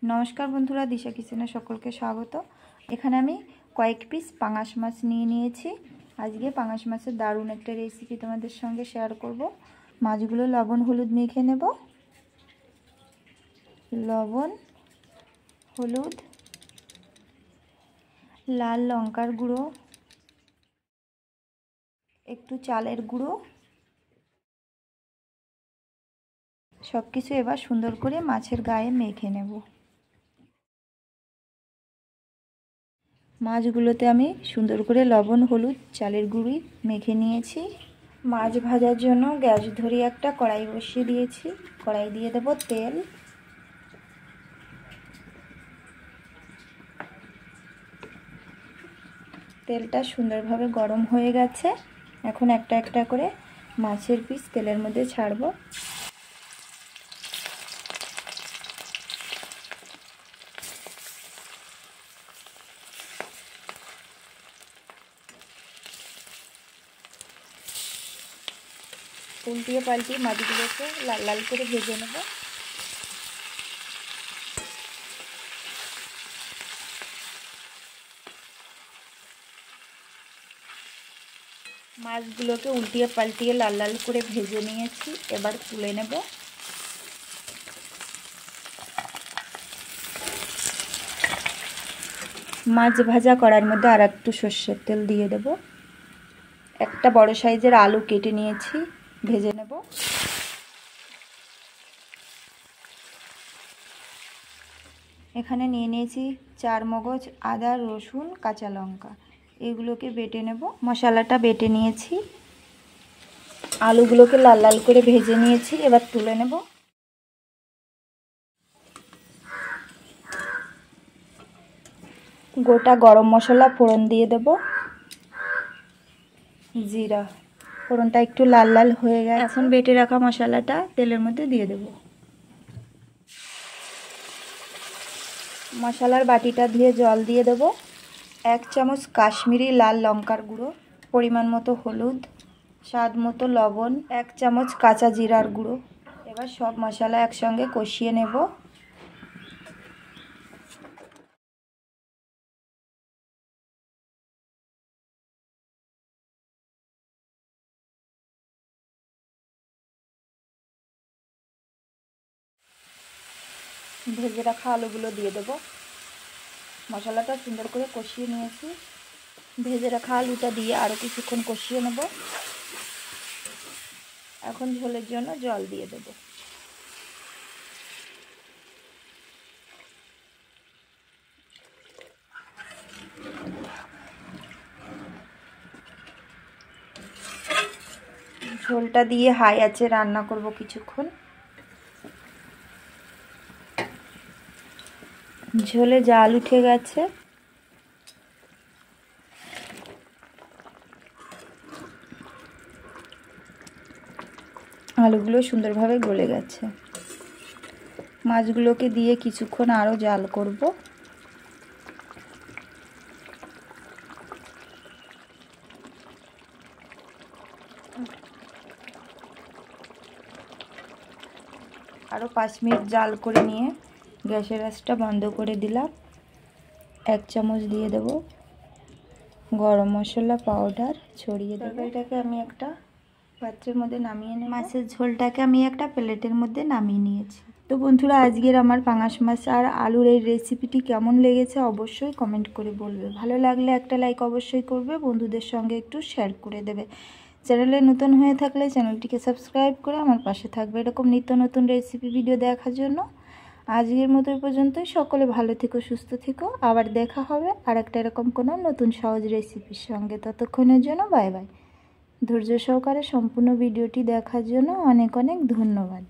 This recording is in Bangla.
নমস্কার বন্ধুরা, দিশা কিচেনে সকলকে স্বাগত। এখানে আমি কয়েক পিস পাঙাশ মাছ নিয়ে নিয়েছি। আজকে পাঙাশ মাছের দারুণ একটা রেসিপি তোমাদের সঙ্গে শেয়ার করব। মাছগুলো লবণ হলুদ মেখে নেব। লবণ, হলুদ, লাল লঙ্কার গুঁড়ো, একটু চালের গুঁড়ো, সব কিছু এবার সুন্দর করে মাছের গায়ে মেখে নেব। মাছগুলোতে আমি সুন্দর করে লবণ হলুদ চালের গুঁড়ি মেখে নিয়েছি। মাছ ভাজার জন্য গ্যাস ধরিয়ে একটা কড়াই বসিয়ে দিয়েছি। কড়াই দিয়ে দেব তেল। তেলটা সুন্দরভাবে গরম হয়ে গেছে। এখন একটা একটা করে মাছের পিস তেলের মধ্যে ছাড়বো। উল্টিয়ে পাল্টিয়ে মাছগুলোকে লাল লাল করে ভেজে নেব। মাছগুলোকে উল্টিয়ে পাল্টিয়ে লাল লাল করে ভেজে নিয়েছি, এবার তুলে নেব। মাছ ভাজা কড়ার মধ্যে আর একটু সর্ষের তেল দিয়ে দেব। একটা বড় সাইজের আলু কেটে নিয়েছি, ভেজে নেব। এখানে নিয়ে নিয়েছি 4 মগজ আদা, রসুন, কাঁচা লঙ্কা, এগুলোকে বেটে নেব। মশলাটা বেটে নিয়েছি, আলুগুলোকে লাল লাল করে ভেজে নিয়েছি, এবার তুলে নেব। গোটা গরম মশলা ফোড়ন দিয়ে দেব। জিরা, ফোড়নটা একটু লাল লাল হয়ে গেছে। এখন বেটে রাখা মশলাটা তেলের মধ্যে দিয়ে দেব। মশলার বাটিটা ধুয়ে জল দিয়ে দেব। 1 চামচ কাশ্মীরি লাল লঙ্কার গুঁড়ো, পরিমাণ মতো হলুদ, স্বাদ মতো লবণ, 1 চামচ কাঁচা জিরার গুঁড়ো। এবার সব মশলা একসঙ্গে কষিয়ে নেব। ভেজে রাখা আলুগুলো দিয়ে দেব। মশলাটা সুন্দর করে কষিয়ে নিয়েছি। ভেজে রাখা আলুটা দিয়ে আরও কিছুক্ষণ কষিয়ে নেব। এখন ঝোলের জন্য জল দিয়ে দেব। ঝোলটা দিয়ে হাই আঁচে রান্না করব কিছুক্ষণ। ঝোলে জাল উঠে গেছে। আলুগুলো সুন্দরভাবে গলে গেছে। মাছগুলোকে দিয়ে কিছুক্ষণ আরও জাল করব। আরও 5 মিনিট জাল করে নিয়ে গ্যাসের আঁচটা বন্ধ করে দিলাম। 1 চামচ দিয়ে দেব গরম মশলা পাউডার, ছড়িয়ে দেব। এটাকে আমি একটা পাত্রের মধ্যে নামিয়ে নেব। মাছের ঝোলটাকে আমি একটা প্লেটের মধ্যে নামিয়ে নিয়েছি। তো বন্ধুরা, আজকের আমার পাঙাশ মাছ আর আলুর এই রেসিপিটি কেমন লেগেছে অবশ্যই কমেন্ট করে বলবে। ভালো লাগলে একটা লাইক অবশ্যই করবে, বন্ধুদের সঙ্গে একটু শেয়ার করে দেবে। চ্যানেলে নতুন হয়ে থাকলে চ্যানেলটিকে সাবস্ক্রাইব করে আমার পাশে থাকবে এরকম নিত্য নতুন রেসিপি ভিডিও দেখার জন্য। আজকের মতো এই পর্যন্তই। সকলে ভালো থেকো, সুস্থ থেকো। আবার দেখা হবে আর একটা এরকম কোনো নতুন সহজ রেসিপির সঙ্গে। ততক্ষণের জন্য বাই বাই। ধৈর্য সহকারে সম্পূর্ণ ভিডিওটি দেখার জন্য অনেক অনেক ধন্যবাদ।